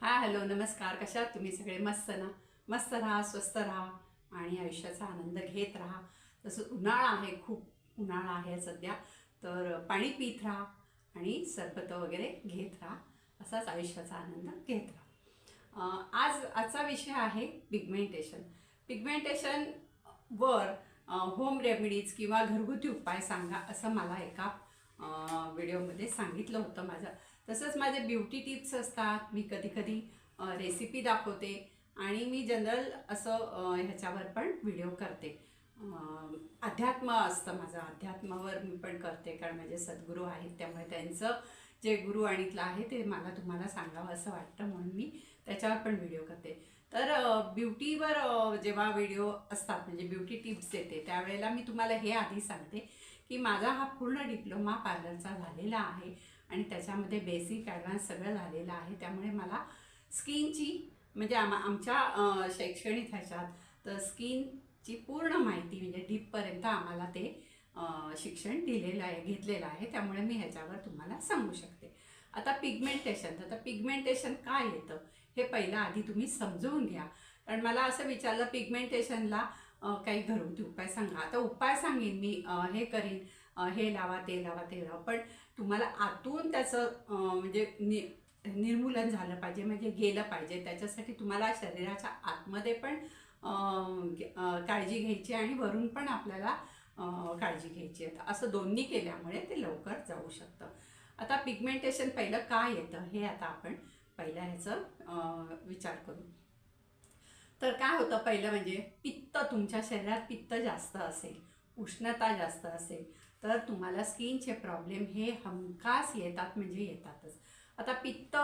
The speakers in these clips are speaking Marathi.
हॅलो नमस्कार. कशा आहात तुम्ही सगळे? मस्त ना? मस्त राहा, स्वस्त राहा आणि आयुष्याचा आनंद घेत राहा. तसं उन्हाळा आहे, खूप उन्हाळा आहे सध्या, तर पाणी पित राहा आणि सरबत वगैरे घेत राहा. असाच आयुष्याचा आनंद घेत राहा. आजचा विषय आहे पिगमेंटेशन. पिगमेंटेशन वर होम रेमेडीज किंवा घरगुती उपाय सांगा असं मला एका व्हिडिओमध्ये सांगितलं होतं. तसंच माझे ब्युटी टिप्स असतात. मी कधी कधी रेसिपी दाखवते आणि मी जनरल असं ह्याच्यावर पण व्हिडिओ करते. अध्यात्म असतं माझं, अध्यात्मावर मी पण करते, कारण माझे सद्गुरू आहेत, त्यामुळे त्यांचं जे गुरुवाणीतलं आहे ते मला तुम्हाला सांगावं असं वाटतं, म्हणून मी त्याच्यावर पण व्हिडिओ करते. तर ब्युटीवर जेव्हा व्हिडिओ असतात, म्हणजे ब्युटी टिप्स देते, त्यावेळेला मी तुम्हाला हे आधी सांगते की माझा हा पूर्ण डिप्लोमा पार्लरचा झालेला आहे आणि त्याच्यामध्ये बेसिक ॲडव्हान्स सगळं झालेलं आहे. त्यामुळे मला स्किनची म्हणजे आमच्या शैक्षणिक ह्याच्यात तर स्किनची पूर्ण माहिती म्हणजे डीपपर्यंत आम्हाला ते शिक्षण दिलेलं आहे, घेतलेलं आहे. त्यामुळे मी ह्याच्यावर तुम्हाला सांगू शकते. आता पिगमेंटेशन काय येतं हे पहिलं आधी तुम्ही समजवून घ्या. कारण मला असं विचारलं पिगमेंटेशनला काही घरगुती उपाय सांगा. आता उपाय सांगेन मी, हे करीन, हे लावा ते लावा ते लावा, पण तुम्हाला आतून त्याचं म्हणजे निर्मूलन झालं पाहिजे, म्हणजे गेलं पाहिजे. त्याच्यासाठी तुम्हाला शरीराच्या आतमध्ये पण काळजी घ्यायची आणि वरून पण आपल्याला काळजी घ्यायची आहे. असं दोन्ही केल्यामुळे ते लवकर जाऊ शकतं. आता पिगमेंटेशन पहिलं काय येतं हे आता आपण पहिल्या ह्याचं विचार करू. तर काय होतं, पहिलं म्हणजे पित्त. तुमच्या शरीरात पित्त जास्त असेल, उष्णता जास्त असेल, तर तुम्हाला स्किनचे प्रॉब्लेम हे हमखास येतात, म्हणजे येतातच. आता पित्त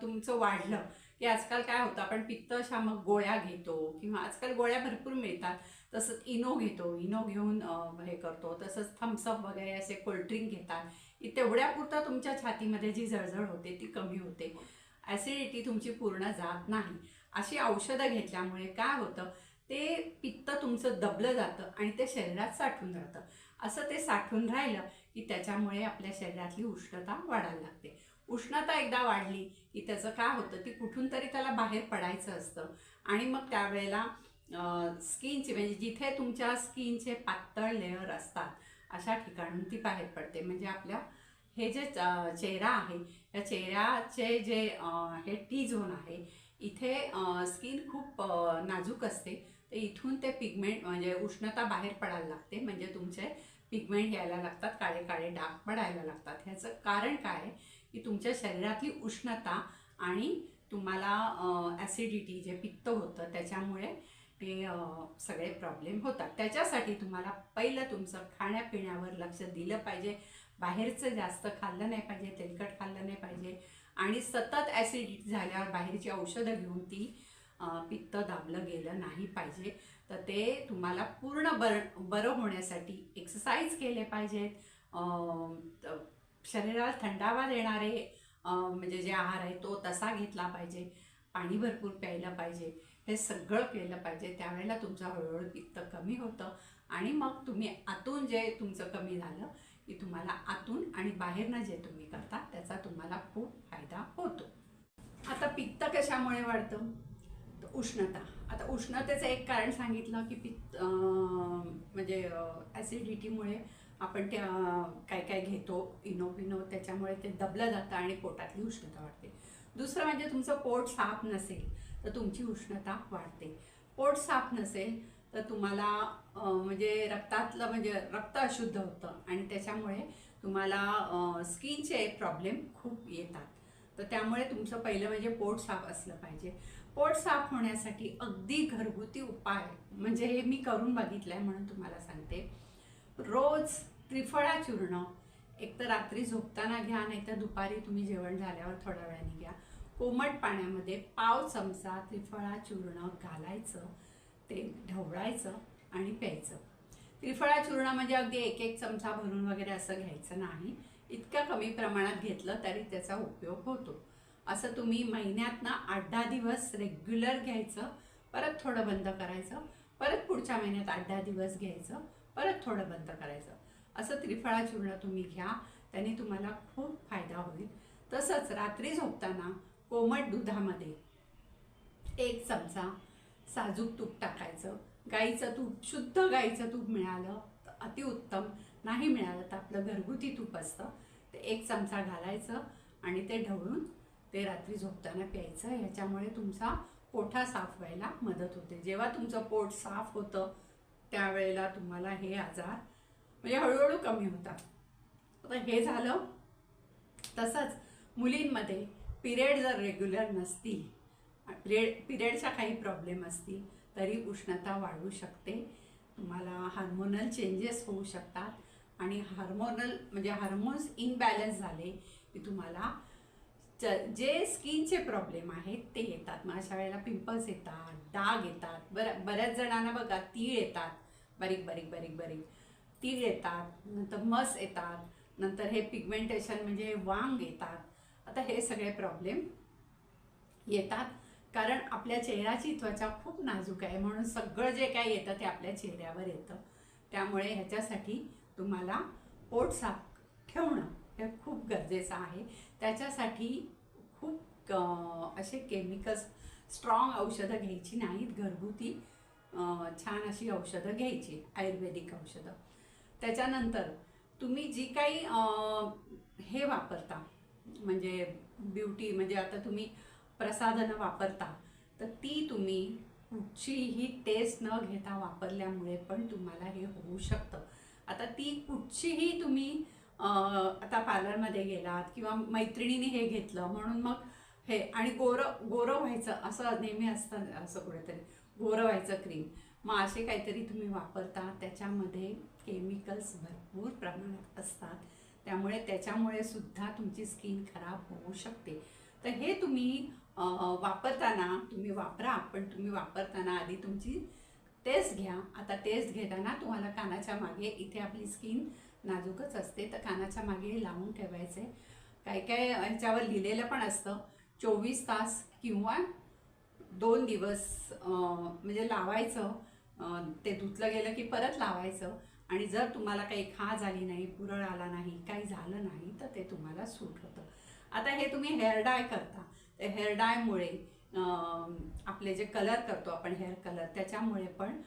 तुमचं वाढलं की आजकाल काय होतं, आपण पित्त अशा मग गोळ्या घेतो, किंवा आजकाल गोळ्या भरपूर मिळतात. तसंच इनो घेतो, इनो घेऊन हे करतो. तसंच थम्सअप वगैरे असे कोल्ड्रिंक घेतात. तेवढ्यापुरता तुमच्या छातीमध्ये जी जळजळ होते ती कमी होते, ॲसिडिटी तुमची पूर्ण जात नाही. अशी औषधं घेतल्यामुळे काय होतं, ते पित्त तुमचं दबलं जातं आणि ते शरीरात साठून राहतं. असं ते साठून राहिलं की त्याच्यामुळे आपल्या शरीरातली उष्णता वाढायला लागते. उष्णता एकदा वाढली की त्याचं काय होतं, ती कुठून तरी त्याला बाहेर पडायचं असतं. आणि मग त्यावेळेला स्किनची म्हणजे जिथे तुमच्या स्किनचे पातळ लेअर असतात अशा ठिकाणून ती बाहेर पडते. म्हणजे आपल्या हे जे चेहरा आहे, या चेहऱ्याचे जे हे टी झोन आहे, इथे स्किन खूप नाजूक असते. तर इथून ते पिगमेंट म्हणजे उष्णता बाहेर पडायला लागते, म्हणजे तुमचे पिगमेंट यायला लागतात, काळे काळे डाग पडायला लागतात. ह्याचं कारण काय आहे की तुमच्या शरीरातली उष्णता आणि तुम्हाला ॲसिडिटी जे पित्त होतं त्याच्यामुळे ते सगळे प्रॉब्लेम होतात. त्याच्यासाठी तुम्हाला पहिलं तुमचं खाण्यापिण्यावर लक्ष दिलं पाहिजे. बाहेरचं जास्त खाल्लं नाही पाहिजे, तेलकट खाल्लं नाही पाहिजे, आणि सतत ॲसिडिटी झाल्यावर बाहेरची औषधं घेऊन ती पित्त दाबलं गेलं नाही पाहिजे. तर ते तुम्हाला पूर्ण बरं होण्यासाठी एक्सरसाइज केले पाहिजेत. शरीराला थंडावा देणारे म्हणजे जे आहार आहे तो तसा घेतला पाहिजे. पाणी भरपूर प्यायलं पाहिजे. हे सगळं केलं पाहिजे. त्यावेळेला तुमचं हळूहळू पित्त कमी होतं आणि मग तुम्ही आतून जे तुमचं कमी झालं की तुम्हाला आतून आणि बाहेरनं जे तुम्ही करता त्याचा तुम्हाला खूप फायदा होतो. आता पित्त कशामुळे वाढतं? तर उष्णता. आता उष्णतेचं एक कारण सांगितलं की पित्त म्हणजे ॲसिडिटीमुळे आपण त्या काय काय घेतो, इनो पिनो, त्याच्यामुळे ते दबलं जातं आणि पोटातली उष्णता वाढते. दुसरं म्हणजे तुमचं पोट साफ नसेल तर तुमची उष्णता वाढते. पोट साफ नसेल तर तुम्हाला म्हणजे रक्तातलं म्हणजे रक्त अशुद्ध होतं आणि त्याच्यामुळे तुम्हाला स्किनचे प्रॉब्लेम खूप येतात. तर त्यामुळे तुमचं पहिलं म्हणजे पोट साफ असलं पाहिजे. पोट साफ होण्यासाठी अगदी घरगुती उपाय म्हणजे हे मी करून बघितलं आहे म्हणून तुम्हाला सांगते. रोज त्रिफळा चूर्ण एक तर रात्री झोपताना घ्या, नाही तर दुपारी तुम्ही जेवण झाल्यावर थोड्या वेळाने घ्या. कोमट पाण्यामध्ये पाव चमचा त्रिफळा चूर्ण घालायचं, ते ढवळायचं आणि प्यायचं. त्रिफळा चूर्ण म्हणजे अगदी एक एक चमचा भरून वगैरे असं घ्यायचं नाही. इतक्या कमी प्रमाणात घेतलं तरी त्याचा उपयोग होतो. असं तुम्ही महिन्यातनं 8-10 दिवस रेग्युलर घ्यायचं, परत थोडं बंद करायचं, परत पुढच्या महिन्यात 8-10 दिवस घ्यायचं, परत थोडं बंद करायचं. असं त्रिफळा चूर्ण तुम्ही घ्या, त्याने तुम्हाला खूप फायदा होईल. तसंच रात्री झोपताना कोमट दुधामध्ये 1 चमचा साजूक तूप टाकायचं. गाईचं तूप, शुद्ध गाईचं तूप मिळालं तर अतिउत्तम, नाही मिळालं तर आपलं घरगुती तूप असतं ते 1 चमचा घालायचं आणि ते ढवळून ते रात्री झोपताना प्यायचं. ह्याच्यामुळे तुमचा पोटा साफ व्हायला मदत होते. जेव्हा तुमचं पोट साफ होतं त्यावेळेला तुम्हाला हे आजार म्हणजे हळूहळू कमी होतात. आता हे झालं. तसंच मुलींमध्ये पिरियड जर रेग्युलर नसतील, पिरियडचा काही प्रॉब्लेम असतील तरी उष्णता वाढू शकते. तुम्हाला हार्मोनल चेंजेस होऊ शकतात आणि हार्मोन्स इनबॅलन्स झाले की तुम्हाला जे स्किनचे प्रॉब्लेम आहेत ते येतात. मग अशा वेळेला पिंपल्स येतात, डाग येतात. बऱ्याच जणांना बघा तीळ येतात, बारीक बारीक बारीक बारीक तीळ येतात, नंतर मस येतात, नंतर हे पिगमेंटेशन म्हणजे वांग येतात. आता हे सगळे प्रॉब्लेम येतात कारण आपल्या चेहऱ्याची त्वचा खूप नाजूक आहे, म्हणून सगळं जे काही येतं ते आपल्या चेहऱ्यावर येतं. त्यामुळे ह्याच्यासाठी तुम्हाला पोट साफ ठेवणं हे खूप गरजेचं आहे. त्याच्यासाठी खूप असे केमिकल्स, स्ट्रॉंग औषधं घ्यायची नाहीत, घरगुती छान अशी औषधं घ्यायची, आयुर्वेदिक औषधं. त्याच्यानंतर तुम्ही जी काही हे वापरता म्हणजे ब्युटी, म्हणजे आता तुम्ही प्रसाधनं वापरता तर ती तुम्ही कुठचीही टेस्ट न घेता वापरल्यामुळे पण तुम्हाला हे होऊ शकतं. आता ती कुठचीही तुम्ही आता पार्लरमध्ये गेलात किंवा मैत्रिणीने हे घेतलं म्हणून मग हे, आणि गोरं व्हायचं असं नेहमी असतं, असं कुठेतरी गोरं व्हायचं क्रीम, मग असे काहीतरी तुम्ही वापरता त्याच्यामध्ये केमिकल्स भरपूर प्रमाणात असतात. त्याच्यामुळे सुद्धा तुमची स्किन खराब होऊ शकते. तर हे तुम्ही वापरताना तुम्ही वापरा, पण तुम्ही वापरताना आधी तुमची टेस्ट घ्या. आता टेस्ट घेताना तुम्हाला कानाच्या मागे, इथे आपली स्किन नाजूकच असते तर कानाच्या मागे लावून ठेवायचे. काय काय ह्याच्यावर लिहिलेलं पण असतं 24 तास किंवा 2 दिवस म्हणजे लावायचं. ते धुतलं गेलं की परत लावायचं आणि जर तुम्हाला काही खाज आली नाही, पुरळ आला नाही, काही झालं नाही तर ते तुम्हाला सूट होतं. आता हे तुम्ही हेअर डाय करता, तर हेअर डायमुळे आपले जे कलर करतो आपण हेअर कलर, त्याच्यामुळे पण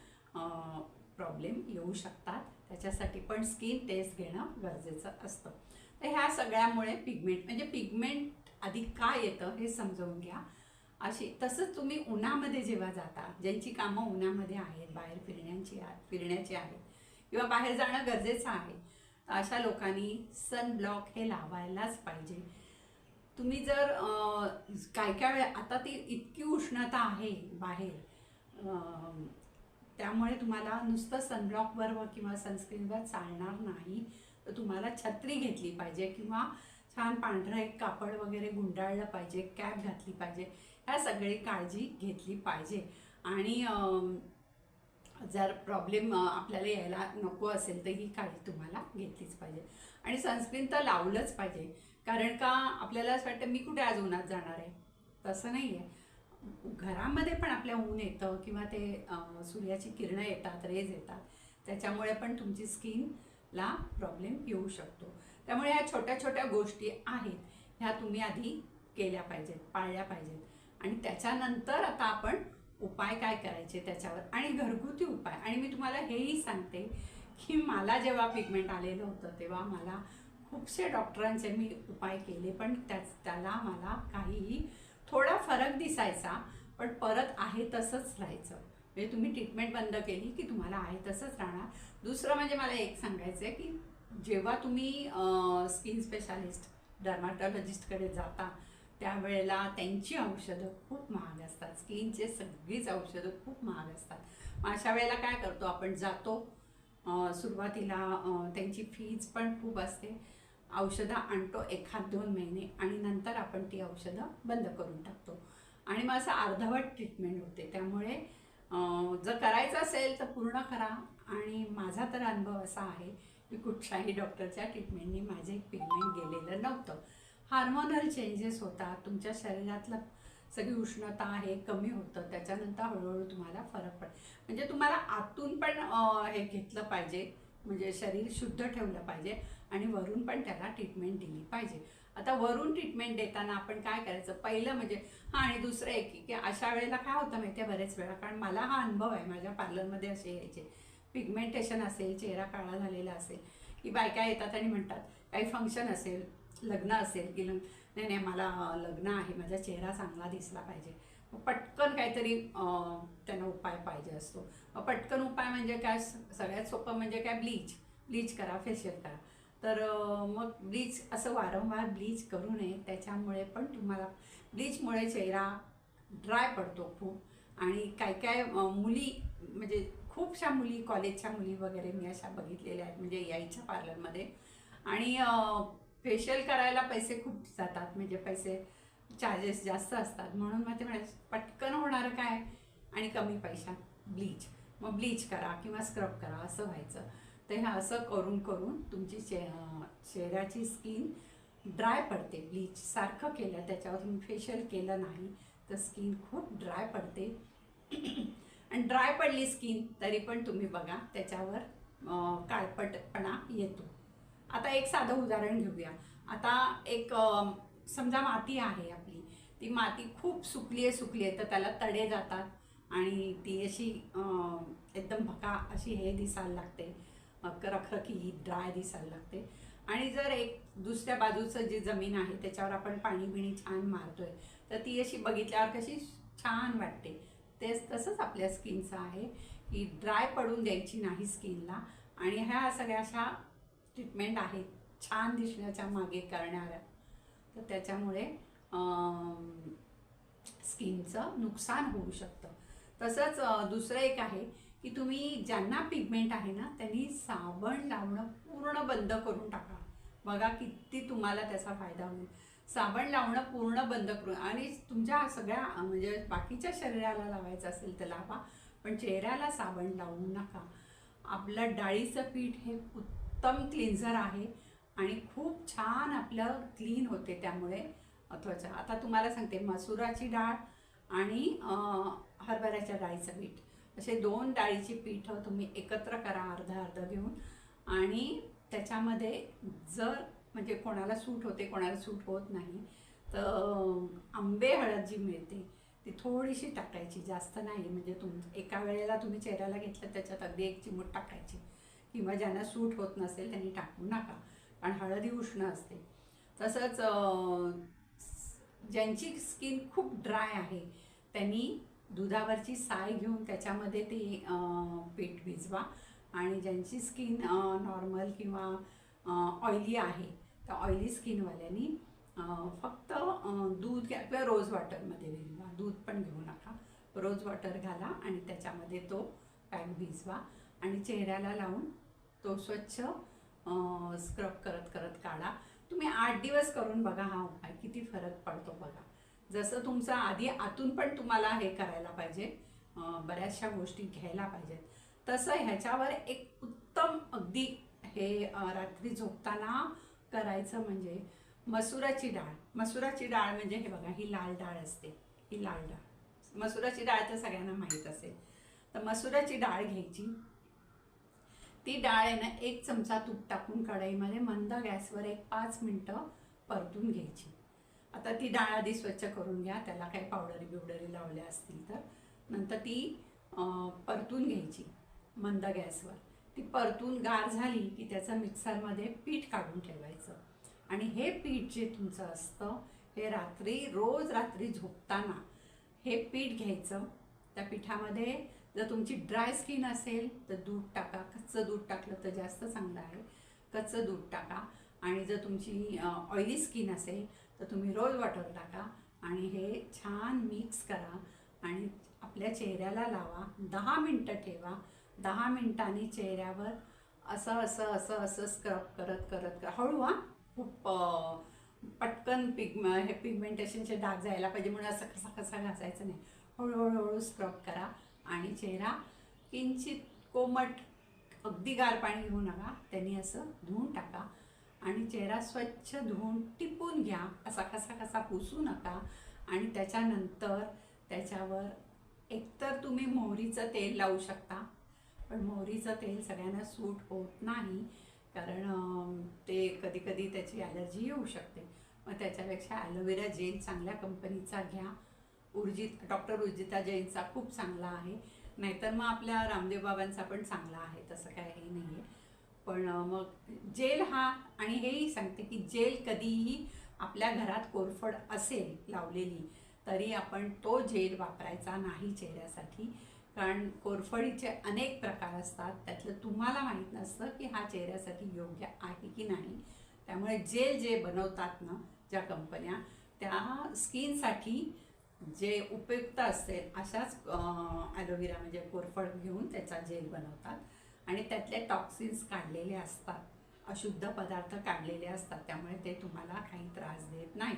प्रॉब्लेम येऊ शकतात. त्याच्यासाठी पण स्किन टेस्ट घेणं गरजेचं असतं. तर ह्या सगळ्यामुळे पिगमेंट आधी काय येतं हे समजावून घ्या. तसंच तुम्ही उन्हामध्ये जेव्हा जाता, ज्यांची कामं उन्हामध्ये आहेत, बाहेर फिरण्याची आहेत किंवा बाहेर जाणं गरजेचं आहे, तर अशा लोकांनी सनब्लॉक हे लावायलाच पाहिजे. तुम्ही जर काय वेळ, आता ती इतकी उष्णता आहे बाहेर, त्यामुळे तुम्हाला नुसतं सनब्लॉकवर किंवा सनस्क्रीनवर चालणार नाही, तर तुम्हाला छत्री घेतली पाहिजे किंवा छान पांढरं एक कापड वगैरे गुंडाळलं पाहिजे, कॅप घातली पाहिजे. ह्या सगळी काळजी घेतली पाहिजे. आणि जर प्रॉब्लेम आपल्याला यायला नको असेल तर ही काळजी तुम्हाला घेतलीच पाहिजे. आणि सनस्क्रीन तर लावलंच पाहिजे, कारण का आपल्याला असं वाटतं मी कुठे आज उन्हात जाणार आहे, तसं नाही आहे. घरामध्ये पण आपल्या ऊन येतं किंवा ते सूर्याची किरणं येतात, रेज येतात, त्याच्यामुळे पण तुमची स्किनला प्रॉब्लेम येऊ शकतो. त्यामुळे ह्या छोट्या छोट्या गोष्टी आहेत, ह्या तुम्ही आधी केल्या पाहिजेत, पाळल्या पाहिजेत. आणि त्याच्यानंतर आता आपण उपाय काय करायचे त्याच्यावर, आणि घरगुती उपाय. आणि मी तुम्हाला हेही सांगते की मला जेव्हा पिगमेंट आलेलं होतं तेव्हा मला खूपसे डॉक्टरांचे मी उपाय केले, पण त्याला मला काहीही थोडा फरक दिसायचा, पण परत आहे तसंच राहायचं. म्हणजे तुम्ही ट्रीटमेंट बंद केली की तुम्हाला आहे तसंच राहणार. दुसरं म्हणजे मला एक सांगायचं आहे की जेव्हा तुम्ही स्किन स्पेशालिस्ट, डर्माटॉलॉजिस्टकडे जाता त्यावेळेला त्यांची औषधं खूप महाग असतात, स्किनचे सगळीच औषधं खूप महाग असतात. मग अशा वेळेला काय करतो आपण, जातो, सुरुवातीला त्यांची फीज पण खूप असते, औषधं आणतो 1-2 महिने आणि नंतर आपण ती औषधं बंद करून टाकतो आणि मग असं अर्धवट ट्रीटमेंट होते. त्यामुळे जर करायचं असेल तर पूर्ण करा. आणि माझा तर अनुभव असा आहे की कुठच्याही डॉक्टरच्या ट्रीटमेंटनी माझे पिगमेंट गेलेलं नव्हतं. हार्मोनल चेंजेस होतात, तुमच्या शरीरातलं सगळी उष्णता आहे कमी होतं, त्याच्यानंतर हळूहळू तुम्हाला फरक पडतो. म्हणजे तुम्हाला आतून पण हे घेतलं पाहिजे, म्हणजे शरीर शुद्ध ठेवलं पाहिजे आणि वरून पण त्याला ट्रीटमेंट दिली पाहिजे. आता वरून ट्रीटमेंट देताना आपण काय करायचं, पहिलं म्हणजे आणि दुसरं एक की अशा वेळेला काय होतं माहिती आहे, बरेच वेळा, कारण मला हा अनुभव आहे, माझ्या पार्लरमध्ये असे यायचे, पिगमेंटेशन असेल, चेहरा काळा झालेला असेल, की बायका येतात आणि म्हणतात, काही फंक्शन असेल, लग्न असेल की नाही नाही मला लग्न आहे, माझा चेहरा चांगला दिसला पाहिजे, मग पटकन काहीतरी त्यांना उपाय पाहिजे असतो. मग पटकन उपाय म्हणजे काय, सगळ्यात सोपं म्हणजे काय, ब्लीच करा, फेशियल करा. तर मग ब्लीच असं वारंवार ब्लीच करू नये, त्याच्यामुळे पण तुम्हाला ब्लीचमुळे चेहरा ड्राय पडतो खूप. आणि काय काय मुली म्हणजे खूपशा मुली, कॉलेजच्या मुली वगैरे मी अशा बघितलेल्या आहेत, म्हणजे यायच्या पार्लरमध्ये आणि फेशियल करायला पैसे खूप जातात, म्हणजे पैसे चार्जेस जास्त असतात, म्हणून मग ते म्हणायचं पटकन होणारं काय आणि कमी पैशात ब्लीच, मग ब्लीच करा किंवा स्क्रब करा असं व्हायचं. तर हे असं करून करून तुमची चेहऱ्याची स्किन ड्राय पडते. ब्लीच सारखं केलं, त्याच्यावर तुम्ही फेशियल केलं नाही तर स्किन खूप ड्राय पडते. आणि ड्राय पडली स्किन तरी पण तुम्ही बघा त्याच्यावर काळपटपणा येतो. आता एक साधं उदाहरण घेऊया. आता एक समजा माती आहे आपली, ती माती खूप सुकली आहे तर त्याला तडे जातात आणि ती अशी एकदम भका अशी हे दिसायला लागते, रखरखी ड्राय दिसायला लागते. आणि जर एक दुसऱ्या बाजूचं जी जमीन आहे त्याच्यावर आपण पाणी बिणी छान मारतोय तर ती अशी बघितल्यावर कशी छान वाटते. तेच तसंच आपल्या स्किनचं आहे की ड्राय पडून द्यायची नाही स्किनला. आणि ह्या सगळ्या अशा ट्रीटमेंट आहेत छान दिसण्याच्या मागे करणाऱ्या, तर त्याच्यामुळे स्किनचं नुकसान होऊ शकतं. तसंच दुसरं एक आहे की तुम्ही ज्यांना पिगमेंट आहे ना त्यांनी साबण लावणं पूर्ण बंद करून टाका. बघा किती तुम्हाला त्याचा फायदा होईल. साबण लावणं पूर्ण बंद करून, आणि तुमच्या सगळ्या म्हणजे बाकीच्या शरीराला लावायचं असेल तर लावा, पण चेहऱ्याला साबण लावू नका. आपलं डाळीचं पीठ हे उत्तम क्लिन्झर आहे आणि खूप छान आपलं क्लीन होते त्यामुळे त्वचा. आता तुम्हाला सांगते, मसुराची डाळ आणि हरभऱ्याच्या डाळीचं पीठ असे 2 डाळीची पीठं तुम्ही एकत्र करा, अर्धा अर्धा घेऊन. आणि त्याच्यामध्ये जर म्हणजे कोणाला सूट होते कोणाला सूट होत नाही तर आंबे हळद जी मिळते ती थोडीशी टाकायची, जास्त नाही. म्हणजे एका वेळेला तुम्ही चेहऱ्याला घेतलं त्याच्यात अगदी 1 चिमूट टाकायची, किंवा ज्यांना सूट होत नसेल त्यांनी टाकू नका, कारण हळद ही उष्ण असते. तसंच ज्यांची स्किन खूप ड्राय आहे त्यांनी दुधावरची साय घेऊन त्याच्यामध्ये ते पीठ भिजवा. आणि ज्यांची स्किन नॉर्मल किंवा ऑइली आहे तर ऑइली स्किनवाल्यांनी फक्त दूध घ्या किंवा रोज वॉटरमध्ये भिजवा, दूध पण घेऊ नका, रोज वॉटर घाला आणि त्याच्यामध्ये तो पॅक भिजवा आणि चेहऱ्याला लावून तो स्वच्छ स्क्रब करत करत काढा. तुम्ही 8 दिवस करून बघा हा उपाय किती फरक पडतो बघा. जसं तुमचं आधी आतून पण तुम्हाला हे करायला पाहिजे, बऱ्याचशा गोष्टी घ्यायला पाहिजेत, तसं ह्याच्यावर एक उत्तम अगदी हे रात्री झोपताना करायचं म्हणजे मसुराची डाळ. मसुराची डाळ म्हणजे हे बघा, ही लाल डाळ असते, ही लाल डाळ, मसुराची डाळ तर सगळ्यांना माहीत असेल. तर मसुराची डाळ घ्यायची, ती डाळ आहे ना 1 चमचा तूप टाकून कढईमध्ये मंद गॅसवर 5 मिनटं परतून घ्यायची. आता ती डाळ आधी स्वच्छ करून घ्या, त्याला काही पावडरी बिवडरी लावल्या असतील तर. नंतर ती परतून घ्यायची मंद गॅसवर. ती परतून गार झाली की त्याचं मिक्सरमध्ये पीठ काढून ठेवायचं. आणि हे पीठ जे तुमचं असतं हे रोज रात्री झोपताना हे पीठ घ्यायचं. त्या पिठामध्ये जर तुमची ड्राय स्किन असेल तर दूध टाका, कच्चं दूध टाकलं तर जास्त चांगलं आहे, कच्चं दूध टाका. आणि जर तुमची ऑइली स्किन असेल तर तुम्ही रोज वॉटर टाका आणि हे छान मिक्स करा आणि आपल्या चेहऱ्याला लावा. 10 मिनटं ठेवा. 10 मिनटांनी चेहऱ्यावर असं असं असं असं स्क्रब करत करत हळू, खूप पटकन हे पिगमेंटेशनचे डाग जायला पाहिजे म्हणून असं कसा कसा घासायचं नाही, हळूहळू स्क्रब करा. आणि चेहरा किंचित कोमट, अगदी गार पाणी घेऊ नका, त्यांनी असं धुवून टाका. आणि चेहरा स्वच्छ धुवून टिपून घ्या, असा कसा कसा पुसू नका. आणि त्याच्यानंतर त्याच्यावर एकतर तुम्ही मोहरीचं तेल लावू शकता, पण मोहरीचं तेल सगळ्यांना सूट होत नाही, कारण ते कधी कधी त्याची ॲलर्जी येऊ शकते. मग त्याच्यापेक्षा ॲलोवेरा जेल चांगल्या कंपनीचा घ्या. डॉक्टर उर्जिता जैनचा खूप चांगला आहे, नाहीतर मग आपल्या रामदेव बाबांचा पण चांगला आहे, तसं काय हे नाही आहे. पण मग जेल हा, आणि हेही सांगते की जेल कधीही आपल्या घरात कोरफड असेल लावलेली तरी आपण तो जेल वापरायचा नाही चेहऱ्यासाठी, कारण कोरफडीचे अनेक प्रकार असतात, त्यातलं तुम्हाला माहीत नसतं की हा चेहऱ्यासाठी योग्य आहे की नाही. त्यामुळे जेल जे बनवतात ना ज्या कंपन्या, त्या स्किनसाठी जे उपयुक्त असते अशाच ॲलोवेरा म्हणजे कोरफड घेऊन त्याचा जेल बनवतात आणि त्यातले टॉक्सिन्स काढलेले असतात, अशुद्ध पदार्थ काढलेले असतात, त्यामुळे ते तुम्हाला काही त्रास देत नाही.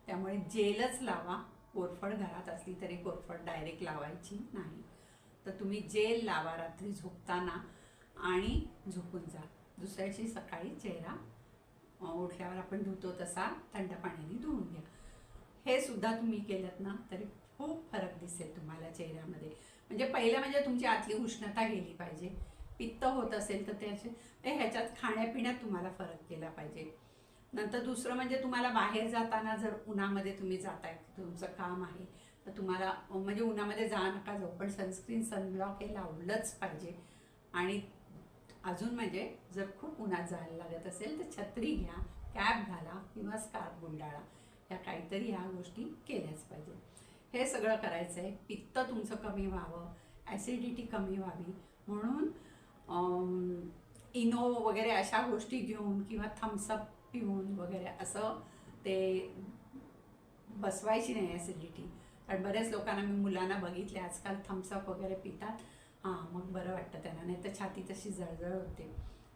त्यामुळे जेलच लावा. कोरफड घरात असली तरी कोरफड डायरेक्ट लावायची नाही. तर तुम्ही जेल लावा रात्री झोपताना आणि झोपून जा. दुसऱ्याशी सकाळी चेहरा उठल्यावर आपण धुतो तसा थंड पाण्याने धुवून घ्या. हे सुद्धा तुम्ही केलं ना तरी खूप फरक दिसेल तुम्हाला चेहऱ्यामध्ये. म्हणजे पहिलं म्हणजे तुमची आतली उष्णता गेली पाहिजे. पित्त होत असेल तर ह्याच्यात खाण्यापिण्यात तुम्हाला फरक केला पाहिजे. नंतर दुसरं म्हणजे तुम्हाला बाहेर जाताना जर उन्हामध्ये तुम्ही जाताय, तुमचं काम आहे, तर तुम्हाला म्हणजे उन्हामध्ये जा नका जाऊ, पण सनस्क्रीन सनब्लॉक हे लावलंच पाहिजे. आणि अजून म्हणजे जर खूप उन्हात जायला लागत असेल तर छत्री घ्या, कॅप घाला किंवा स्कार्फ गुंडाळा. या काहीतरी ह्या गोष्टी केल्याच पाहिजे. हे सगळं करायचं आहे पित्त तुमचं कमी व्हावं, ॲसिडिटी कमी व्हावी म्हणून इनो वगैरे अशा गोष्टी घेऊन किंवा थम्सअप पिऊन वगैरे असं ते बसवायची नाही ॲसिडिटी. कारण बऱ्याच लोकांना, मी मुलांना बघितले आजकाल थम्सअप वगैरे पितात, हां मग बरं वाटतं त्यांना, नाही तर छाती तशी जळजळ होते.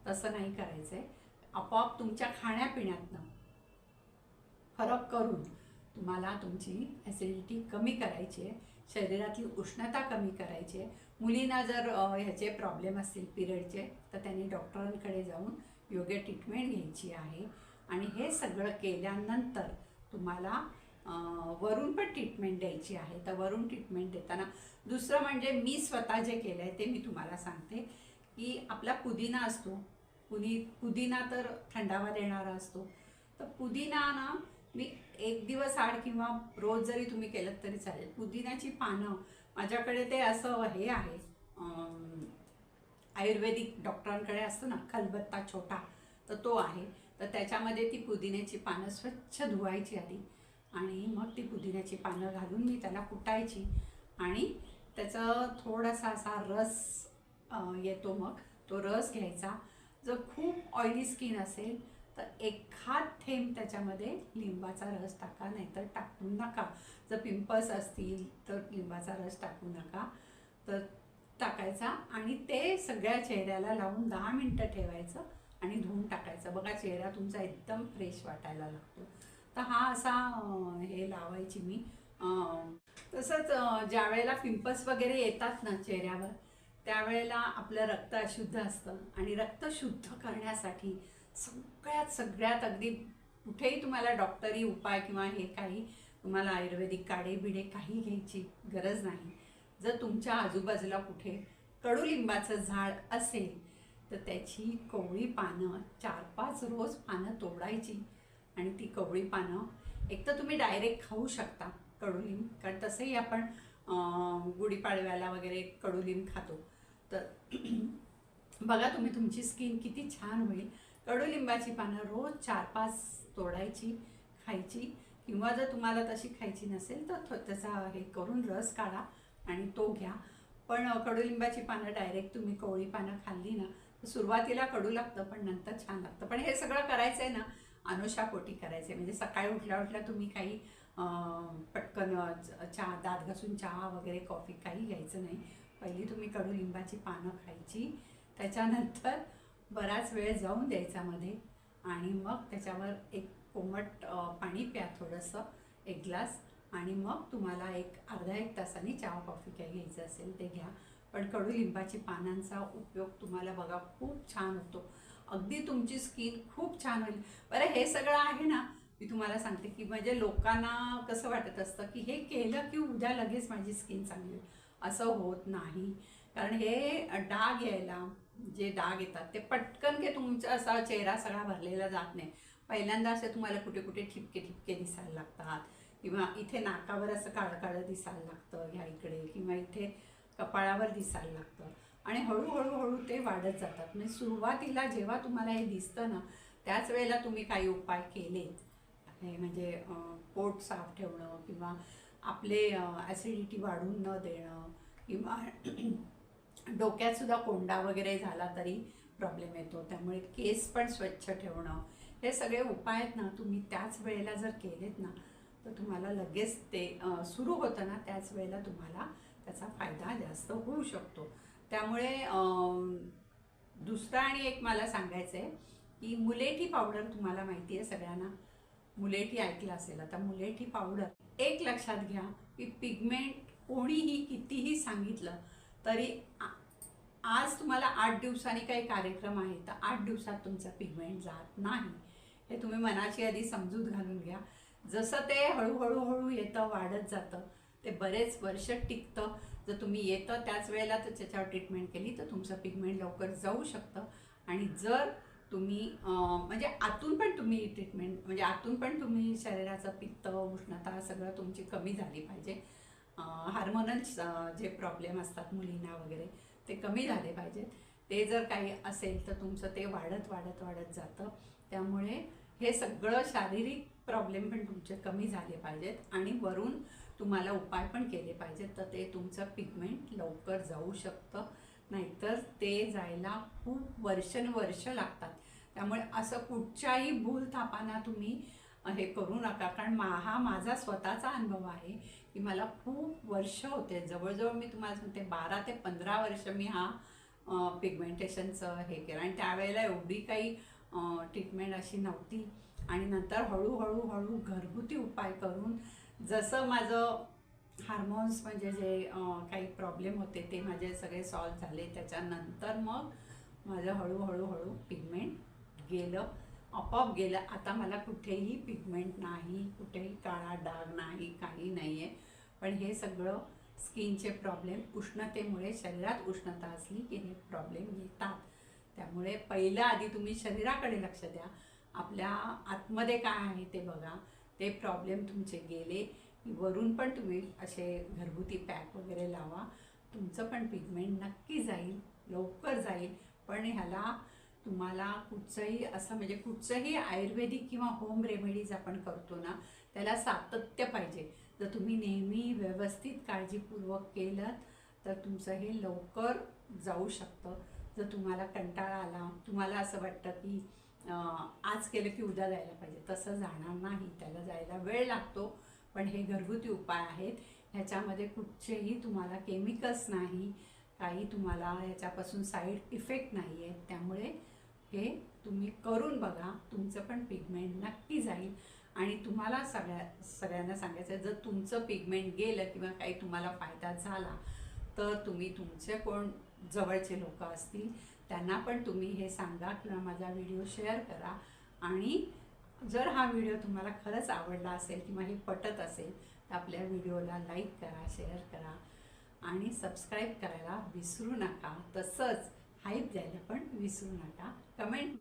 तसं नाही करायचं आहे. आपोआप तुमच्या खाण्यापिण्यातनं फरक करून तुम्हाला तुमची ॲसिडिटी कमी करायची आहे, शरीरातली उष्णता कमी करायची आहे. मुलींना जर ह्याचे प्रॉब्लेम असतील पिरियडचे तर त्यांनी डॉक्टरांकडे जाऊन योग्य ट्रीटमेंट घ्यायची आहे. आणि हे सगळं केल्यानंतर तुम्हाला वरून पण ट्रीटमेंट द्यायची आहे. तर वरून ट्रीटमेंट देताना दुसरं म्हणजे मी स्वतः जे केलं आहे ते मी तुम्हाला सांगते की आपला पुदिना असतो, पुदिना तर थंडावा देणारा असतो. तर पुदिना ना मी एक दिवस आड किंवा रोज जरी तुम्ही केलं तरी चालेल. पुदिन्याची पानं माझ्याकडे ते असं हे आहे, आयुर्वेदिक डॉक्टरांकडे असतो ना खलबत्ता छोटा, तर तो आहे. तर त्याच्यामध्ये ती पुदिन्याची पानं स्वच्छ धुवायची आधी आणि मग ती पुदिन्याची पानं घालून मी त्याला कुटायची आणि त्याचा थोडासा असा रस येतो, मग तो रस घ्यायचा. जर खूप ऑइली स्किन असेल तर एखाद थेंब त्याच्यामध्ये लिंबाचा रस टाका, नाहीतर टाकू नका. जर पिंपल्स असतील तर लिंबाचा रस टाकू नका, तर टाकायचा आणि ते सगळ्या चेहऱ्याला लावून 10 मिनटं ठेवायचं आणि धुवून टाकायचं. बघा चेहरा तुमचा एकदम फ्रेश वाटायला लागतो. तर हा असा हे लावायची मी. तसंच ज्या वेळेला पिंपल्स वगैरे येतात ना चेहऱ्यावर, त्यावेळेला आपलं रक्त अशुद्ध असतं आणि रक्त शुद्ध करण्यासाठी सगळ्यात अगदी कुठेही तुम्हाला डॉक्टरी उपाय किंवा हे काही तुम्हाला आयुर्वेदिक काढे बिडे काही घ्यायची गरज नाही. जर तुमच्या आजूबाजूला कुठे कडुलिंबाचं झाड असेल तर त्याची कोवळी पानं 4-5 रोज पानं तोडायची आणि ती कोवळी पानं एक तर तुम्ही डायरेक्ट खाऊ शकता कडुलिंब, कारण तसंही आपण गुढीपाडव्याला वगैरे कडुलिंब खातो. तर बघा तुम्ही तुमची स्किन किती छान होईल. कडुलिंबाची पानं रोज 4-5 तोडायची, खायची, किंवा जर तुम्हाला तशी खायची नसेल तर त्याचा हे करून रस काढा आणि तो घ्या. पण कडुलिंबाची पानं डायरेक्ट तुम्ही कोवळी पानं खाल्ली ना तर सुरुवातीला कडू लागतं पण नंतर छान लागतं. पण हे सगळं करायचं आहे ना अनुशापोटी करायचं आहे. म्हणजे सकाळी उठल्या तुम्ही काही पटकन चहा, दात घासून चहा वगैरे कॉफी काही घ्यायचं नाही. पहिली तुम्ही कडुलिंबाची पानं खायची, त्याच्यानंतर बराच वेळ जाऊन द्यायचा मध्ये आणि मग त्याच्यावर एक कोमट पाणी प्या थोडंसं, 1 ग्लास, आणि मग तुम्हाला अर्धा एक तासाने चहा कॉफी काय घ्यायचं असेल ते घ्या. पण कडुलिंबाची पानांचा उपयोग तुम्हाला बघा खूप छान होतो. अगदी तुमची स्किन खूप छान होईल. बरं हे सगळं आहे ना, मी तुम्हाला सांगते की म्हणजे लोकांना कसं वाटत असतं की हे केलं की उद्या लगेच माझी स्किन चांगली होईल. असं होत नाही. कारण हे डाग यायला, जे डाग येतात ते पटकन तुमचा असा चेहरा सगळा भरलेला जात नाही. पहिल्यांदा असे तुम्हाला कुठे कुठे ठिपके ठिपके दिसायला लागतात, किंवा इथे नाकावर असं काळं काळं दिसायला लागतं ह्या इकडे, किंवा इथे कपाळावर दिसायला लागतं, आणि हळूहळू ते वाढत जातात. म्हणजे सुरुवातीला जेव्हा तुम्हाला हे दिसतं ना, त्याच वेळेला तुम्ही काही उपाय केले, हे म्हणजे पोट साफ ठेवणं, किंवा आपले ॲसिडिटी वाढून न देणं, किंवा डोक्यात सुद्धा कोंडा वगैरे झाला तरी प्रॉब्लेम येतो, त्यामुळे केस पण स्वच्छ ठेवणं, हे सगळे उपाय आहेत ना, तुम्ही त्याच वेळेला जर केलेत ना, तर तुम्हाला लगेच ते सुरू होतं ना, त्याच वेळेला तुम्हाला त्याचा फायदा जास्त होऊ शकतो. त्यामुळे दुसरं आणि एक मला सांगायचं आहे की मुलेठी पावडर तुम्हाला माहिती आहे सगळ्यांना, मुलेठी ऐकलं असेल आता. मुलेठी पावडर एक लक्षात घ्या की पिगमेंट कोणीही कितीही सांगितलं तरी आज तुम्हाला 8 दिवसांनी काही कार्यक्रम आहे तर 8 दिवसात तुमचं पिगमेंट जात नाही, हे तुम्ही मनाची आधी समजूत घालून घ्या. जसं ते हळूहळू येतं, वाढत जातं, ते बरेच वर्ष टिकतं. जर तुम्ही येतं त्याच वेळेला तर त्याच्यावर ट्रीटमेंट केली तर तुमचं पिगमेंट लवकर जाऊ शकतं. आणि जर तुम्ही म्हणजे आतून पण तुम्ही ट्रीटमेंट, म्हणजे आतून पण तुम्ही शरीराचं पित्त, उष्णता सगळं तुमची कमी झाली पाहिजे, हार्मोनल जे प्रॉब्लेम असतात मुलींना वगैरे ते कमी झाले पाहिजेत. ते जर काही असेल तर तुमचं ते वाढत वाढत वाढत जातं. त्यामुळे हे सगळं शारीरिक प्रॉब्लेम पण तुमचे कमी झाले पाहिजेत, आणि वरून तुम्हाला उपाय पण केले पाहिजेत, तर ते तुमचं पिगमेंट लवकर जाऊ शकतं. नाहीतर ते जायला खूप वर्षानुवर्ष लागतात. त्यामुळे असं कुठच्याही भूलथापांना तुम्ही हे करू नका, कारण हा माझा स्वतःचा अनुभव आहे की मला खूप वर्ष होते, जवळजवळ मी तुम्हाला सांगते 12 ते 15 वर्ष मी हा पिगमेंटेशनचं हे केलं, आणि त्यावेळेला एवढी काही ट्रीटमेंट अशी नव्हती. आणि नंतर हळूहळू घरगुती उपाय करून जसं माझं हार्मोन्स म्हणजे जे काही प्रॉब्लेम होते ते माझे सगळे सॉल्व झाले, त्याच्यानंतर मग माझं हळूहळू पिगमेंट गेलं, आपोआप गेलं. आता मला कुठेही पिगमेंट नाही, कुठेही काळा डाग नाही, काही नाही आहे. पण हे सगळं स्किनचे प्रॉब्लेम, उष्णतेमुळे, शरीरात उष्णता असली की हे प्रॉब्लेम येतात. त्यामुळे पहिलं आधी तुम्ही शरीराकडे लक्ष द्या, आपल्या आतमध्ये काय आहे ते बघा. ते प्रॉब्लेम तुमचे गेले की वरून पण तुम्ही असे घरगुती पॅक वगैरे लावा, तुमचं पण पिगमेंट नक्की जाईल, लवकर जाईल. पण ह्याला तुम्हाला कुठचंही असं म्हणजे कुठचंही आयुर्वेदिक किंवा होम रेमेडीज आपण करतो ना, त्याला सातत्य पाहिजे. जर तुम्ही नेहमी व्यवस्थित काळजीपूर्वक केलं तर तुमचं हे लवकर जाऊ शकतं. जर तुम्हाला कंटाळा आला, तुम्हाला असं वाटतं की आज केलं की उद्या जायला पाहिजे, तसं जाणार नाही, त्याला जायला वेळ लागतो. पण हे घरगुती उपाय आहेत, ह्याच्यामध्ये कुठचेही तुम्हाला केमिकल्स नाही, काही तुम्हाला ह्याच्यापासून साईड इफेक्ट नाही आहेत. त्यामुळे हे तुम्ही करून बघा, तुमचं पण पिगमेंट नक्की जाईल. आणि तुम्हाला सगळ्यांना सांगायचं आहे, जर तुमचं पिगमेंट गेलं किंवा काही तुम्हाला फायदा झाला तर तुम्ही तुमचे कोण जवळचे लोक असतील त्यांना पण तुम्ही हे सांगा, किंवा माझा व्हिडिओ शेअर करा. आणि जर हा व्हिडिओ तुम्हाला खरंच आवडला असेल किंवा हे पटत असेल तर आपल्या व्हिडिओला लाईक करा, शेअर करा आणि सबस्क्राईब करायला विसरू नका. तसंच हाईप द्यायला पण विसरू नका. कमेंट